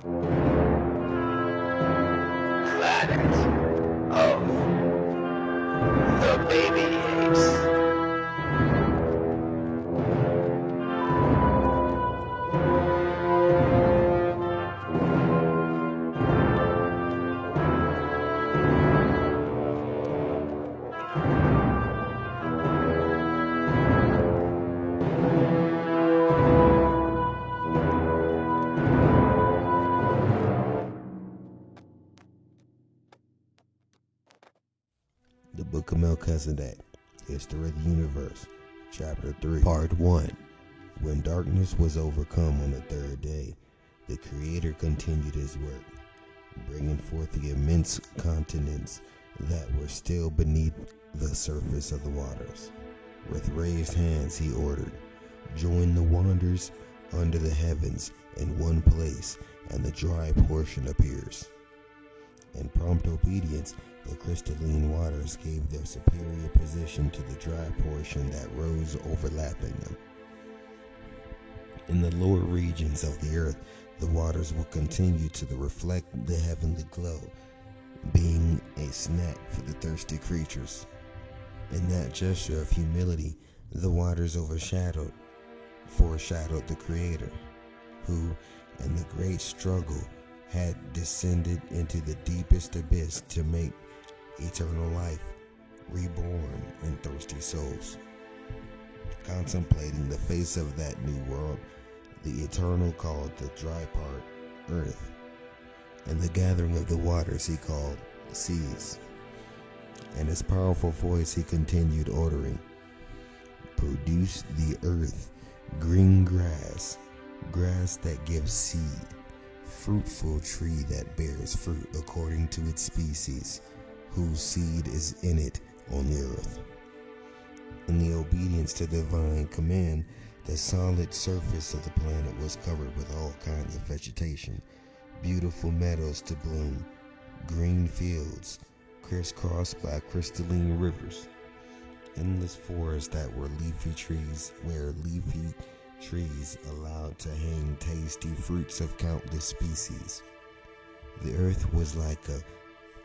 Planet of the baby apes. The Book of Melchizedek, History of the Universe, Chapter 3, Part 1. When darkness was overcome on the third day, the Creator continued his work, bringing forth the immense continents that were still beneath the surface of the waters. With raised hands he ordered, "Join the waters under the heavens in one place," and the dry portion appears. In prompt obedience, the crystalline waters gave their superior position to the dry portion that rose overlapping them. In the lower regions of the earth, the waters will continue to reflect the heavenly glow, being a snack for the thirsty creatures. In that gesture of humility, the waters foreshadowed the Creator, who, in the great struggle, had descended into the deepest abyss to make eternal life reborn in thirsty souls. Contemplating the face of that new world, the Eternal called the dry part earth, and the gathering of the waters he called seas. In his powerful voice he continued ordering, "Produce the earth green grass, grass that gives seed, fruitful tree that bears fruit according to its species, whose seed is in it on the earth." In the obedience to divine command, the solid surface of the planet was covered with all kinds of vegetation, beautiful meadows to bloom, green fields crisscrossed by crystalline rivers, endless forests that were leafy trees, allowed to hang tasty fruits of countless species. The earth was like a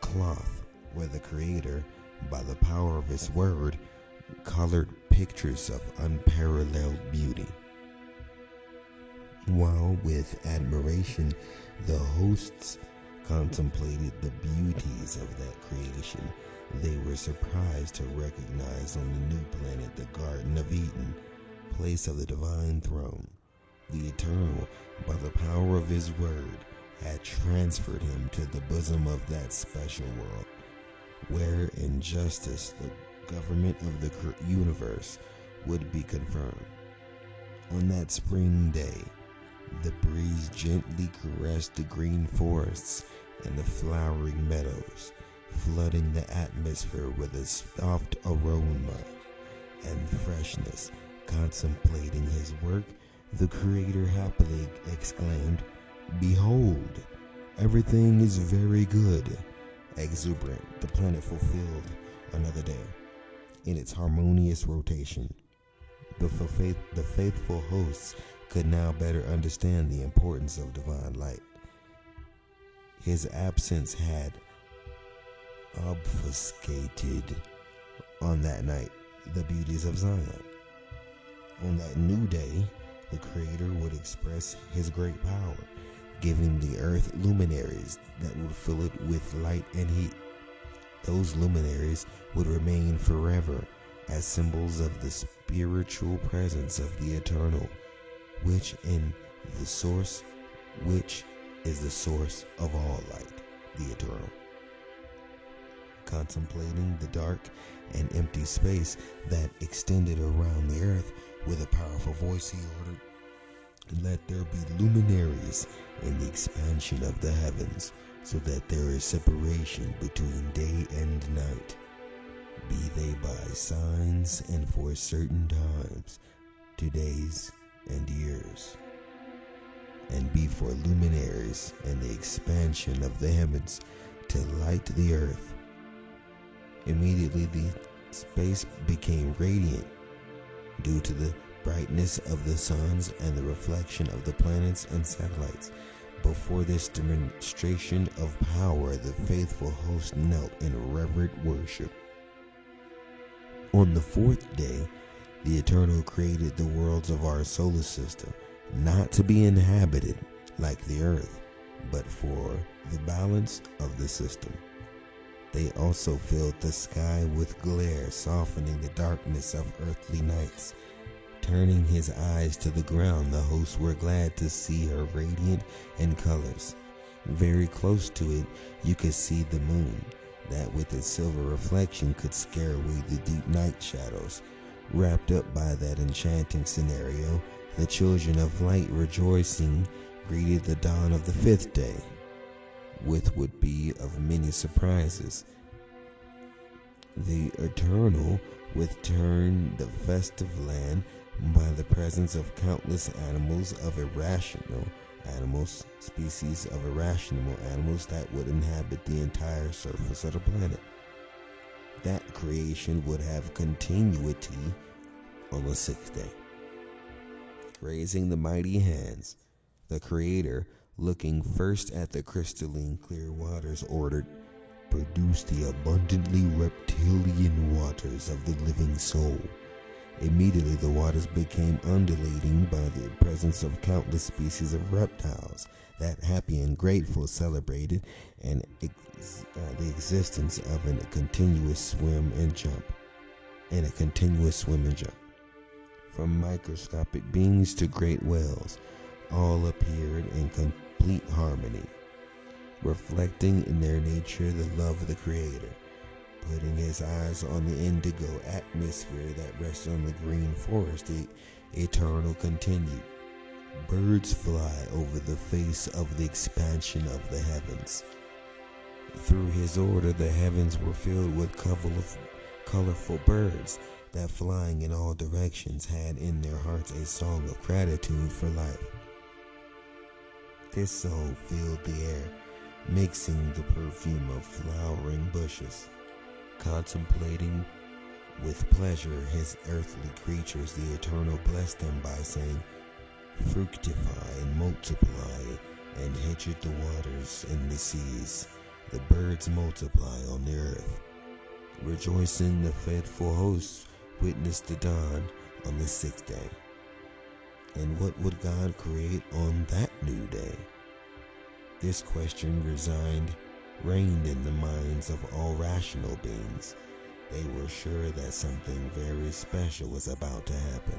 cloth where the Creator, by the power of his word, colored pictures of unparalleled beauty. While with admiration the hosts contemplated the beauties of that creation, they were surprised to recognize on the new planet the Garden of Eden, place of the divine throne. The Eternal, by the power of his word, had transferred him to the bosom of that special world, where in justice the government of the universe would be confirmed. On that spring day, the breeze gently caressed the green forests and the flowering meadows, flooding the atmosphere with a soft aroma and freshness. Contemplating his work, the Creator happily exclaimed, "Behold, everything is very good." Exuberant, the planet fulfilled another day in its harmonious rotation. The faithful hosts could now better understand the importance of divine light. His absence had obfuscated on that night the beauties of Zion. On that new day, the Creator would express his great power, giving the earth luminaries that would fill it with light and heat. Those luminaries would remain forever as symbols of the spiritual presence of the Eternal, which is the source of all light, the Eternal. Contemplating the dark and empty space that extended around the earth, with a powerful voice he ordered, "Let there be luminaries in the expansion of the heavens, so that there is separation between day and night. Be they by signs and for certain times, to days and years. And be for luminaries in the expansion of the heavens, to light the earth." Immediately the space became radiant due to the brightness of the suns and the reflection of the planets and satellites. Before this demonstration of power, the faithful host knelt in reverent worship. On the fourth day, the Eternal created the worlds of our solar system, not to be inhabited like the earth, but for the balance of the system. They also filled the sky with glare, softening the darkness of earthly nights. Turning his eyes to the ground, the hosts were glad to see her radiant in colors. Very close to it, you could see the moon, that with its silver reflection could scare away the deep night shadows. Wrapped up by that enchanting scenario, the children of light, rejoicing, greeted the dawn of the fifth day, with would be of many surprises. The Eternal would turn the festive land by the presence of countless species of irrational animals that would inhabit the entire surface of the planet. That creation would have continuity on the sixth day. Raising the mighty hands, the Creator, looking first at the crystalline clear waters, ordered, "Produce the abundantly reptilian waters of the living soul." Immediately the waters became undulating by the presence of countless species of reptiles that, happy and grateful, celebrated and the existence of a continuous swim and jump. From microscopic beings to great whales, all appeared in complete harmony, reflecting in their nature the love of the Creator. Putting his eyes on the indigo atmosphere that rested on the green forest, the Eternal continued, "Birds fly over the face of the expansion of the heavens." Through his order, the heavens were filled with colorful birds that, flying in all directions, had in their hearts a song of gratitude for life. This song filled the air, mixing the perfume of flowering bushes. Contemplating with pleasure his earthly creatures, the Eternal blessed them by saying, "Fructify and multiply, and hatchet the waters and the seas. The birds multiply on the earth." Rejoicing, the faithful hosts witnessed the dawn on the sixth day. And what would God create on that new day? This question reigned in the minds of all rational beings. They were sure that something very special was about to happen.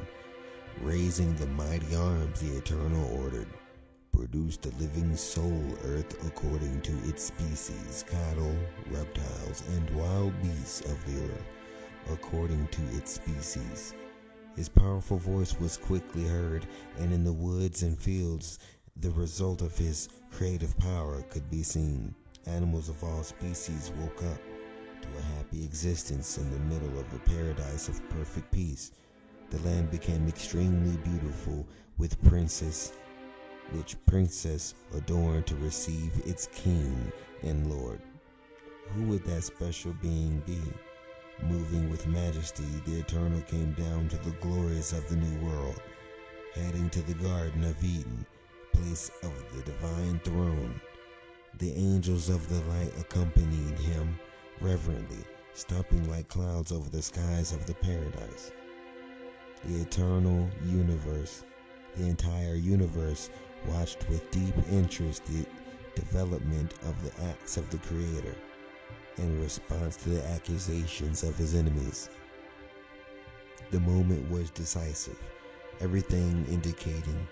Raising the mighty arms, the Eternal ordered, "Produce the living soul earth according to its species, cattle, reptiles, and wild beasts of the earth according to its species." His powerful voice was quickly heard, and in the woods and fields the result of his creative power could be seen. Animals of all species woke up to a happy existence in the middle of a paradise of perfect peace. The land became extremely beautiful, with princess adorned to receive its king and lord. Who would that special being be? Moving with majesty, the Eternal came down to the glories of the new world, heading to the Garden of Eden, place of the divine throne. The angels of the light accompanied him reverently, stomping like clouds over the skies of the paradise. The entire universe watched with deep interest the development of the acts of the Creator in response to the accusations of his enemies. The moment was decisive, everything indicating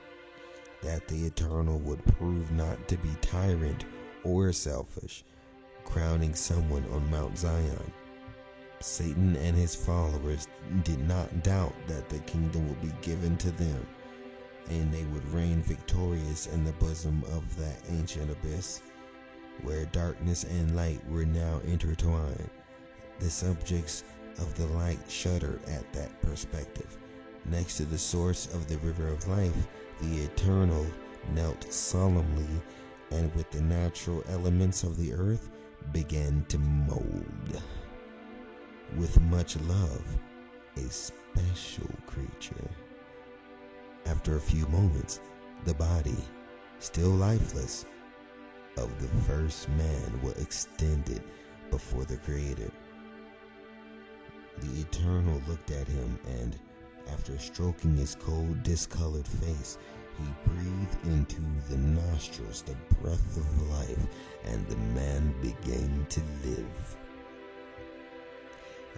that the Eternal would prove not to be tyrant or selfish, crowning someone on Mount Zion. Satan and his followers did not doubt that the kingdom would be given to them, and they would reign victorious in the bosom of that ancient abyss, where darkness and light were now intertwined. The subjects of the light shuddered at that perspective. Next to the source of the river of life, the Eternal knelt solemnly, and with the natural elements of the earth began to mold, with much love, a special creature. After a few moments, the body still lifeless, of the first man were extended before the Creator. The Eternal looked at him, and after stroking his cold, discolored face, he breathed into the nostrils the breath of life, and the man began to live.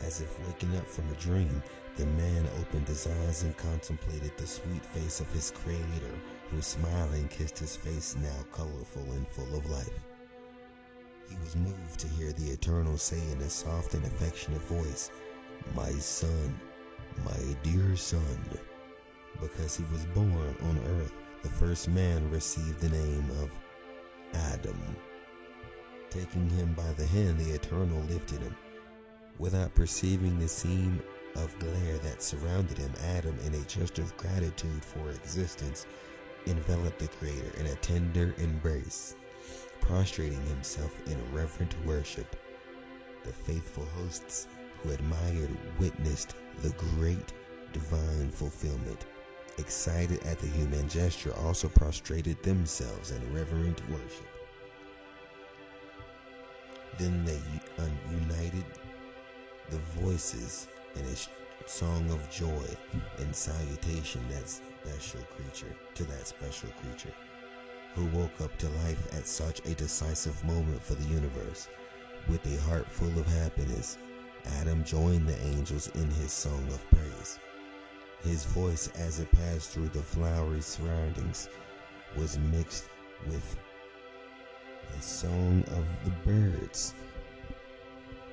As if waking up from a dream, the man opened his eyes and contemplated the sweet face of his Creator, who smiling kissed his face, now colorful and full of life. He was moved to hear the Eternal say in a soft and affectionate voice, "My son, my dear son." Because he was born on earth, the first man received the name of Adam. Taking him by the hand, the Eternal lifted him. Without perceiving the seam of glare that surrounded him, Adam, in a gesture of gratitude for existence, enveloped the Creator in a tender embrace, prostrating himself in reverent worship. The faithful hosts who admired witnessed the great divine fulfillment. Excited at the human gesture, also prostrated themselves in reverent worship. Then they united the voices in a song of joy and salutation to that special creature, who woke up to life at such a decisive moment for the universe. With a heart full of happiness, Adam joined the angels in his song of praise. His voice, as it passed through the flowery surroundings, was mixed with the song of the birds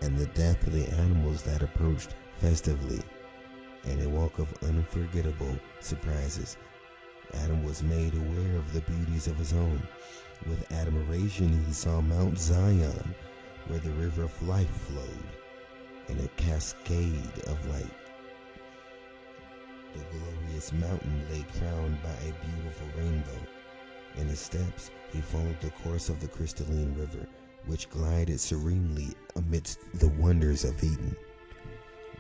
and the deathly animals that approached festively. In a walk of unforgettable surprises, Adam was made aware of the beauties of his home. With admiration, he saw Mount Zion, where the river of life flowed in a cascade of light. The glorious mountain lay crowned by a beautiful rainbow. In his steps, he followed the course of the crystalline river, which glided serenely amidst the wonders of Eden.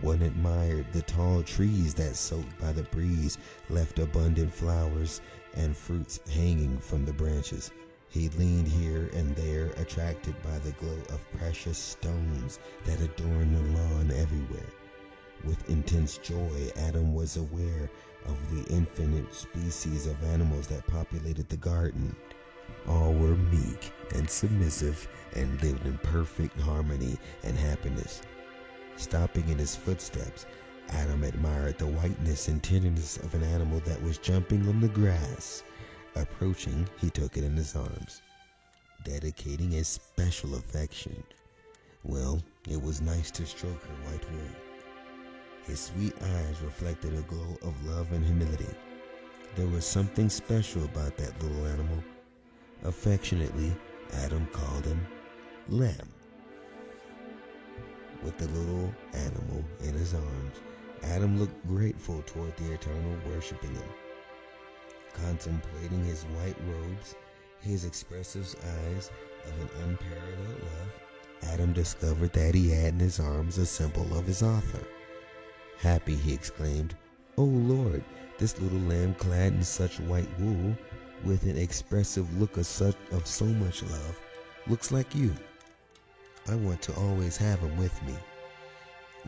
One admired the tall trees that, soaked by the breeze, left abundant flowers and fruits hanging from the branches. He leaned here and there, attracted by the glow of precious stones that adorned the lawn everywhere. With intense joy, Adam was aware of the infinite species of animals that populated the garden. All were meek and submissive and lived in perfect harmony and happiness. Stopping in his footsteps, Adam admired the whiteness and tenderness of an animal that was jumping on the grass. Approaching, he took it in his arms, dedicating a special affection. Well, it was nice to stroke her white wool. His sweet eyes reflected a glow of love and humility. There was something special about that little animal. Affectionately, Adam called him Lamb. With the little animal in his arms, Adam looked grateful toward the Eternal, worshiping him. Contemplating his white robes, his expressive eyes of an unparalleled love, Adam discovered that he had in his arms a symbol of his author. Happy, he exclaimed, "Oh Lord, this little lamb clad in such white wool, with an expressive look of so much love, looks like you. I want to always have him with me."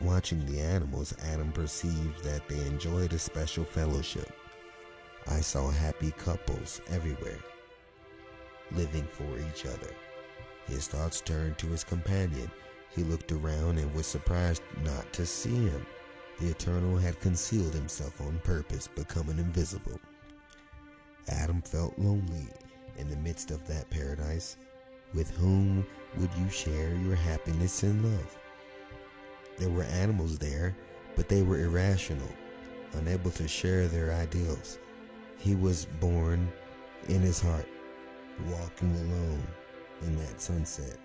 Watching the animals, Adam perceived that they enjoyed a special fellowship. I saw happy couples everywhere, living for each other. His thoughts turned to his companion. He looked around and was surprised not to see him. The Eternal had concealed himself on purpose, becoming invisible. Adam felt lonely in the midst of that paradise. With whom would you share your happiness and love? There were animals there, but they were irrational, unable to share their ideals. He was born in his heart, walking alone in that sunset.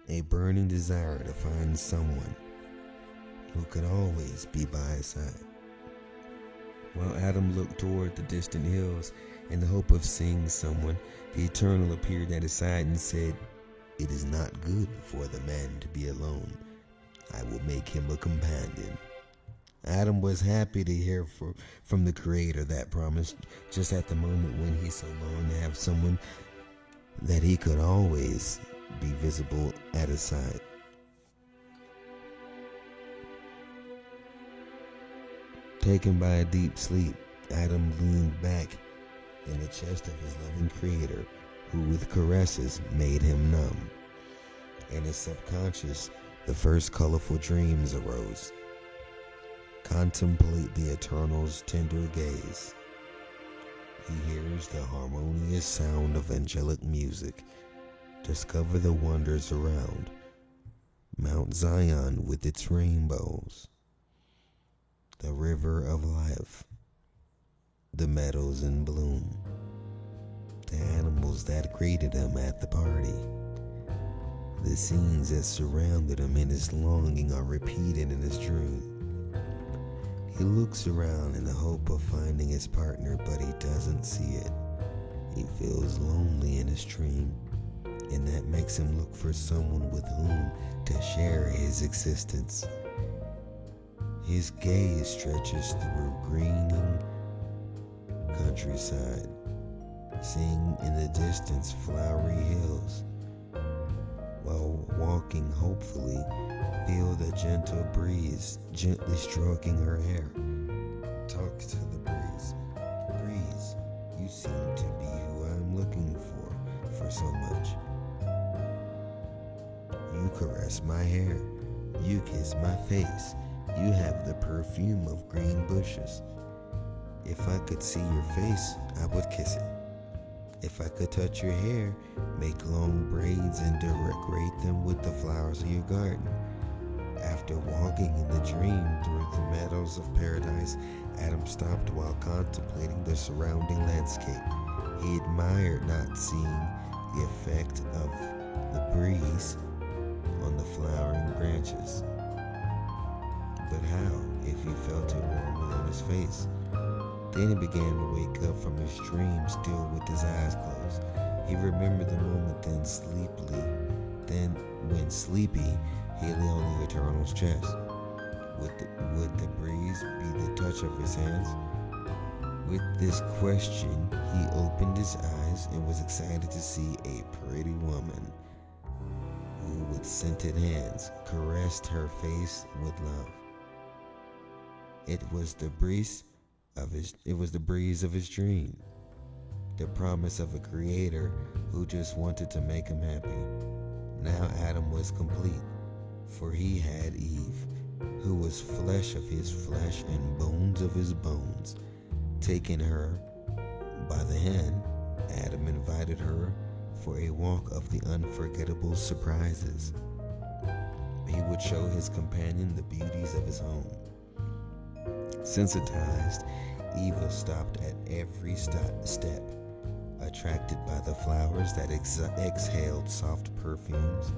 A burning desire to find someone who could always be by his side. While Adam looked toward the distant hills in the hope of seeing someone, the Eternal appeared at his side and said, "It is not good for the man to be alone. I will make him a companion." Adam was happy to hear from the Creator that promise, just at the moment when he so longed to have someone that he could always be visible at his side. Taken by a deep sleep, Adam leaned back in the chest of his loving Creator, who with caresses made him numb. In his subconscious, the first colorful dreams arose. Contemplate the Eternal's tender gaze. He hears the harmonious sound of angelic music. Discover the wonders around. Mount Zion with its rainbows. The river of life. The meadows in bloom. The animals that greeted him at the party. The scenes that surrounded him in his longing are repeated in his dream. He looks around in the hope of finding his partner, but he doesn't see it. He feels lonely in his dream, and that makes him look for someone with whom to share his existence. His gaze stretches through greening countryside, seeing in the distance flowery hills. While walking hopefully, feel the gentle breeze gently stroking her hair. Talk to the breeze. Breeze, you seem to be who I'm looking for so much. You caress my hair. You kiss my face. You have the perfume of green bushes. If I could see your face, I would kiss it. If I could touch your hair, make long braids and decorate them with the flowers of your garden. After walking in the dream through the meadows of paradise, Adam stopped while contemplating the surrounding landscape. He admired not seeing the effect of the breeze on the flowering branches. But how if he felt it warmly on his face? Then he began to wake up from his dream, still with his eyes closed. He remembered the moment when sleepy, he lay on the Eternal's chest. Would the breeze be the touch of his hands? With this question, he opened his eyes and was excited to see a pretty woman who, with scented hands, caressed her face with love. It was the breeze of his dream, the promise of a Creator who just wanted to make him happy. Now Adam was complete, for he had Eve, who was flesh of his flesh and bones of his bones. Taking her by the hand, Adam invited her for a walk of the unforgettable surprises. He would show his companion the beauties of his home. Sensitized, Eva stopped at every step, attracted by the flowers that exhaled soft perfumes,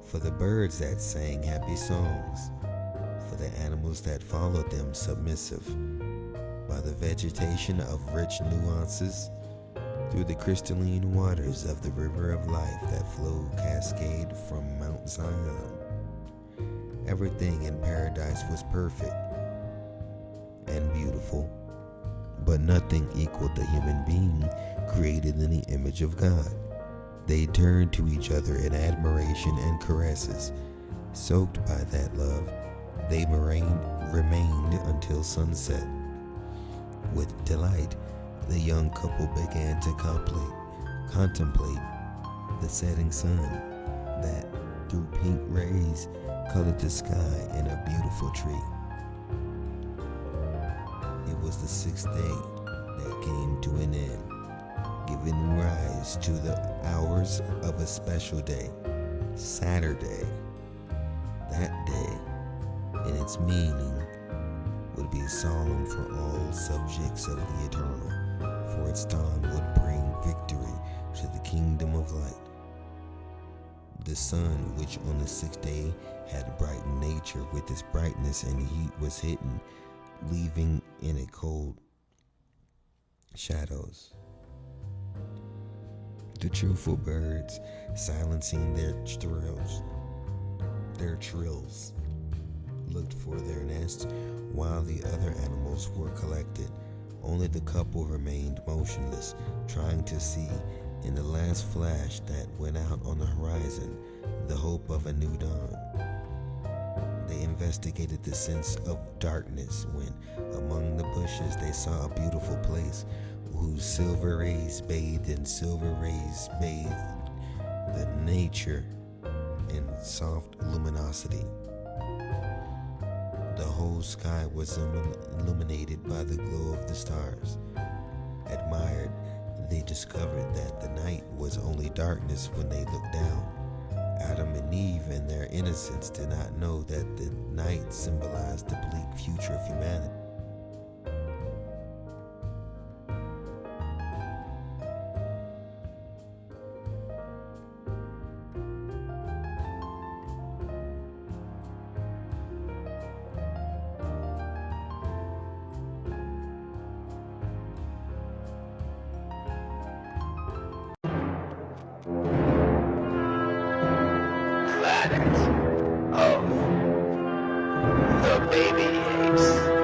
for the birds that sang happy songs, for the animals that followed them submissive, by the vegetation of rich nuances, through the crystalline waters of the river of life that flowed cascade from Mount Zion. Everything in paradise was perfect and beautiful, but nothing equaled the human being created in the image of God. They turned to each other in admiration and caresses. Soaked by that love, they remained until sunset. With delight, the young couple began to contemplate the setting sun that, through pink rays, colored the sky in a beautiful tree. It was the sixth day that came to an end, giving rise to the hours of a special day, Saturday. That day, in its meaning, would be solemn for all subjects of the Eternal, for its dawn would bring victory to the kingdom of light. The sun, which on the sixth day had brightened nature with its brightness and heat, was hidden, leaving in a cold shadows. The cheerful birds silencing their trills, looked for their nests, while the other animals were collected. Only the couple remained motionless, trying to see, in the last flash that went out on the horizon, the hope of a new dawn. They investigated the sense of darkness when, among the bushes, they saw a beautiful place whose silver rays bathed in silver rays bathed the nature in soft luminosity. The whole sky was illuminated by the glow of the stars. Admired, they discovered that the night was only darkness when they looked down. Adam and Eve, in their innocence, did not know that the night symbolized the bleak future of humanity. Planet of the baby apes.